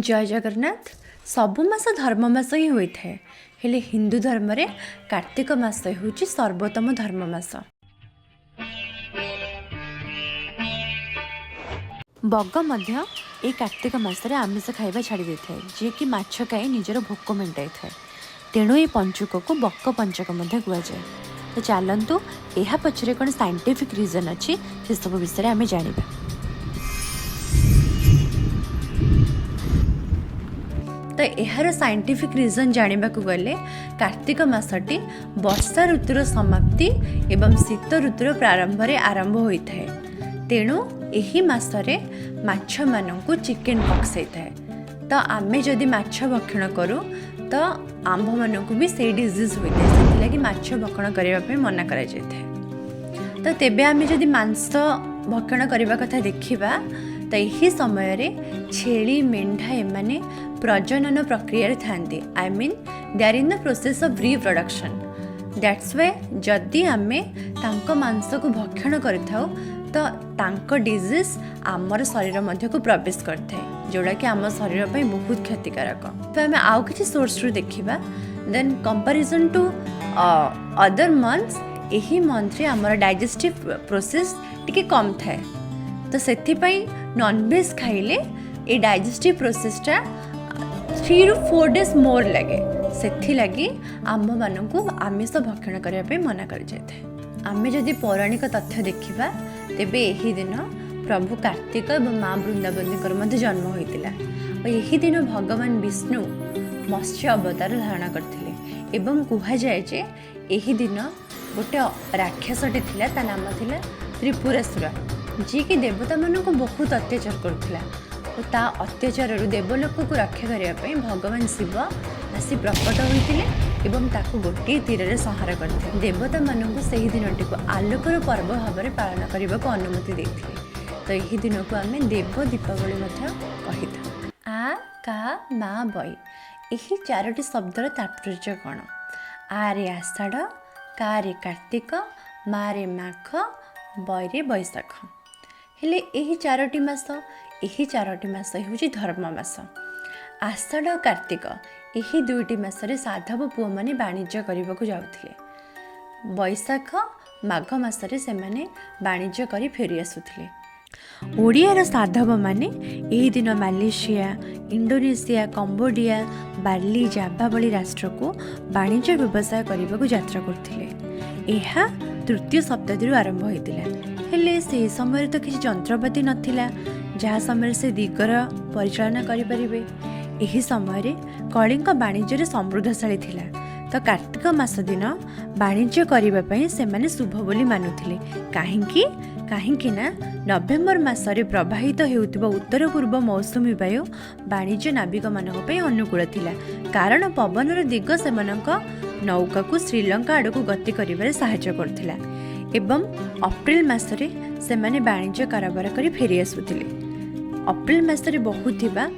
जय जगन्नाथ। सबु मास धर्म मास ही होता है, हेले हिंदू धर्म रे कार्तिक मास हूँ सर्वोत्तम धर्म मास। बग मध्य ए कार्तिक मासरे आमिष खाइबा छाड़ी देता है, जी कि माछ खाई निजर भोक मेटाई थाए। तेणु ये पंचुक को बक पंचक मध्य कहुए। तो चलतु यह पछरे कौन साइंटिफिक रीजन अच्छी से सब विषय आम जाना। तो यार साइंटिफिक रीजन जानवा गले कार्तिक मासटी वर्षा ऋतुर समाप्ति एवं शीत ऋतुर प्रारंभ रे आरंभ होता है। तेणु यही मासरे माछ मानू चिकेन पॉक्स होता है। तो आमे जदि माछ भक्षण करूँ तो आंभ मानू भी से डिजीज होता है, से लगी माछ भक्षण करने मना करा जाए। तो तेबे आमे जदि मांस भक्षण करने कथा देखिबा तो यही समय रे छेली मेंढा एमाने प्रजनन प्रक्रिया थांती। I mean they are in the process of reproduction. That's way जदि आमे तांको मांस को भक्षण करिथाउ तो तांको डिजीज आमर शरीर मध्य को प्रवेश करथाए, जोड़ा कि आम शरीर पे बहुत क्षतिकारक। तो आमे आउ किछि सोर्स रु देखिबा। Then comparison to other months, एही मंथ रे हमर डाइजेस्टिव प्रोसेस टिके कम थाए। तो सेथिपई नॉनवेज खाइले ए डाइजेस्टिव प्रोसेसटा 3 to 4 days मोर लगे। सेथि लगी आम्भ मानू आमिष भक्षण करने मना कर जाए। आमे जदि पौराणिक तथ्य देखिबा तेबे यही दिन प्रभु कार्तिक और माँ वृंदावनी जन्म होता। और यही दिन भगवान विष्णु मत्स्य अवतार धारण करथिले। एवं कहा जाए जे यही दिन गोटे राक्षसटे थिला, ता नाम थिला त्रिपुरासुर, जी कि देवता मानू बहुत अत्याचार करुला। और ता अत्याचार देवलोक को रक्षा करने भगवान शिव आसी प्रकट होते एवं ताकू गोटे तीर में संहार करते। देवता मानू से दिनटी को आलोकर पर्व भाव में पालन करने को अनुमति देते। तो यही दिन को आम देव दीपावली कही था। आ का मा बई यही 4टी शब्दर तात्पर्य कौन? आ रे आषाढ़, का रे कार्तिक, मा रे माघ, बई रे बैशाख। हेले यही 4टी मास, यही 4टी मास हूँ धर्म मास। आषाढ़ और कार्तिक यही 2टी मासरे साधव पुओ माने वाणिज्य करने को जाउथिले। बैशाख माघ मासरे से माने वाणिज्य करी फेरी आसुथिले। ओडियार साधव माने यही दिन मालयेशिया, इंडोनेशिया, कंबोडिया, बाली, जाभा भली राष्ट्र को वाणिज्य व्यवसाय करने को यात्रा करथिले। एहा 3य शताब्दी आरंभ होइतिला। हेले से समय तो किसी जंत्रपाति नथिला जहाँ समय से दिगर परिचालना करें। यही समय कलिंग वाणिज्य समृद्धशाली थिला। तो कार्तिक मास दिन वाणिज्य करने से माने शुभ बोली मानुथिले। कहीं ना नवेम्बर मासरे प्रवाहित हेउथिबा उत्तर पूर्व मौसुमी वायु वाणिज्य नाविक मानक पई अनुकूल थिला, कारण पवनर दिग सेमानक नौका को श्रीलंका आड़ को गति करिबारे सहायता करथिला। एवं अप्रैल मासरे से माने वाणिज्य कारोबार करी फेरी आसुथिले। अप्रैल मासरे बहुत थिबा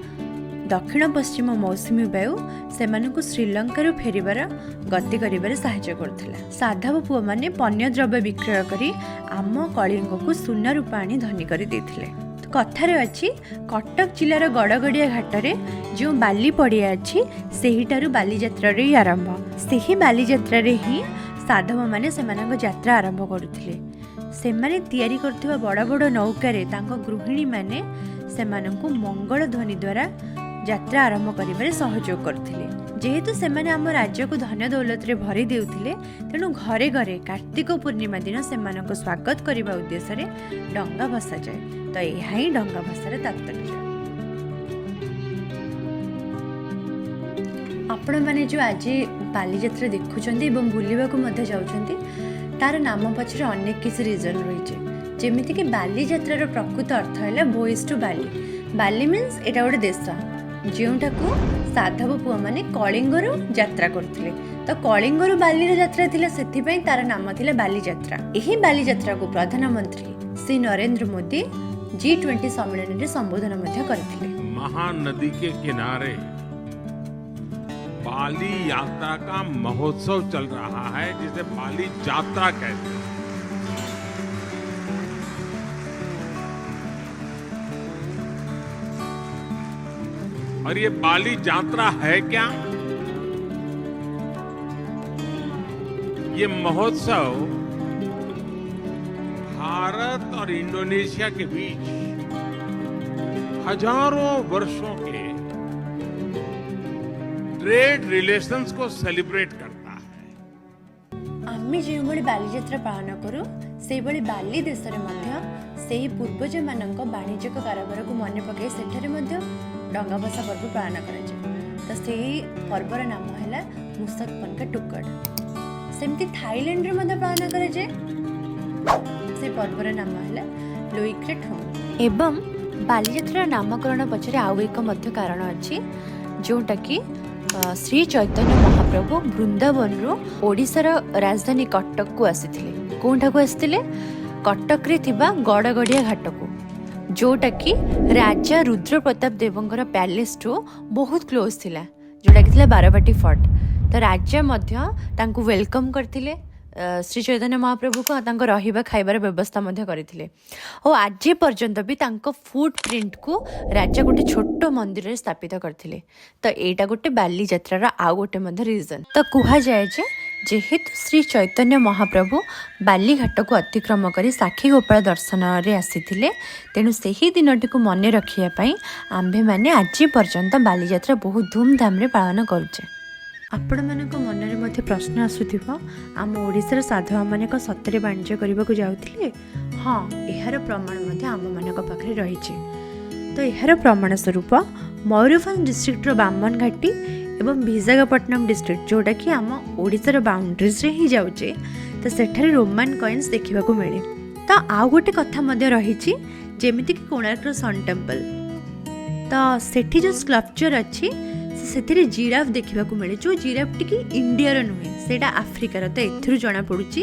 दक्षिण पश्चिम मौसुमी वायु सेमानकु श्रीलंका फेरिबार गति करिबारे सहायता करथिला। साधव पुओ माने पन्य द्रव्य विक्रय करी आम कलिंग को सुना रूपा आनी धनी करि देथिले। तो कथारे अछि कटक जिलार गड़गड़िया घाटरे जो बाली पड़िया अछि सेहिटारु बाली यात्रा रे आरंभ। सेही बाली यात्रा रे ही साधव माने सेमानक यात्रा आरंभ करुथिले। सेमाने तयारी करथिबा बड़ बड़ नौकारे तांको गृहिणी माने सेमानकु मंगल ध्वनि द्वारा यात्रा आरंभ करिबारे सहयोग करथिले। जेहेतु सेमाने आम राज्य को धन दौलत रे भरी देउथिले, तेणु घरे घरे कार्तिक पूर्णिमा दिन सेमानक स्वागत करिबा उद्देश्य रे डंगा भसा जाए। तो यह ही डंगा भसार तात्पर्य। आपण माने जो आज बालीयात्रा देखुचंदी एवं बुलिबा को मध्य जाउचंदी, तार नाम पछरे अनेक किसी रीजन रहिছে। जेमिति कि बालीयात्रार प्रकृत अर्थ है voyage to Bali. Bali means एटा गोटे देश जोटाकू साधव पुओ माने कलिंगरू यात्रा करथिले। तो कलिंगरू बाली यात्रा थिला, सेथिपई तार नाम थिला बाली यात्रा। एही बाली यात्रा को प्रधानमंत्री श्री नरेंद्र मोदी G20 सम्मेलन रे संबोधन मध्य करथिले। महानदी के किनारे बाली यात्रा का महोत्सव चल रहा है, जिसे बाली यात्रा कहते हैं। और ये बाली यात्रा है क्या? ये महोत्सव भारत और इंडोनेशिया के बीच हजारों वर्षों के ट्रेड रिलेशंस को सेलिब्रेट करता है। आम्ही जेभଳି बालीଯାत्रा पालन करू सेभଳି बाली देशरे मध्य सेही पूर्वज मानक वाणिज्यिक कारोबार को मन पकाई सेठारे मध्य डंगा भसा पर्व पालन कराଯାଏ। तो सेही पर्वर नाम है मुसक पनका टुकड़। सेमती थाईलैंड रे मध्य पालन कराଯାए। से पर्वर नाम है लोइक्रेट एवं बालीयात्रा नामकरण पछरे आउ एक मध्य कारण अछि जोटा कि श्री चैतन्य महाप्रभु वृंदावन रो ओडिशार राजधानी कटक को आसीथिले। कोठा को आसीथिले? कटक रे थिबा गड़गड़िया घाट को, जोटा कि राजा रुद्र प्रताप देवंकर पैलेस टू बहुत क्लोज थिला, जोटा कि थिला बारबाटी फोर्ट। तो राजा मध्य तांको वेलकम करथिले श्री चैतन्य महाप्रभु को तांको रहिबा खाइबार व्यवस्था मध्य करथिले। और आज पर्यंत भी तांको फुट प्रिंट को राजा गोटे छोट मंदिर रे स्थापित करथिले। तो एटा गोटे बाली यात्रा आ गोटे मध्य रीजन। तो कुहा जाए जे जेहेतु श्री चैतन्य महाप्रभु बाली घाट को अतिक्रम करी साक्षी गोपाल दर्शन रे आसीथिले, तेणु सेही दिनटी को मन रखिया पई आम्भे माने आज पर्यंत बाली यात्रा बहुत धूमधाम रे पालन करूचे। आपण मानक मनरे मध्य प्रश्न आसुथिबो, आम ओडिशार साधु माने को सतरे वाणिज्य करबा को जाउथिले? हाँ, एहार प्रमाण मध्य आम मानक पाखरे रहिছে। तो एहार प्रमाण स्वरूप मयूरभंज डिस्ट्रिक्ट रो बामन घाटी एवं विशाखापट्टनम डिस्ट्रिक्ट जोटा कि आम ओडिशार बाउंड्रीज रे ही जाउचे, तो सेठारे रोमान कॉइन्स देखिबा को मिले। तो आउ गोटे कथा मध्य रहिछि जेमिति कि कोणार्क रो सन टेम्पल। तो सेठी जो स्कल्पचर अछि से जिराफ देखा मिले, जो जिराफ टी इंडिया नुहे सेटा आफ्रिकार। तो एथिरु जना पड़ुछि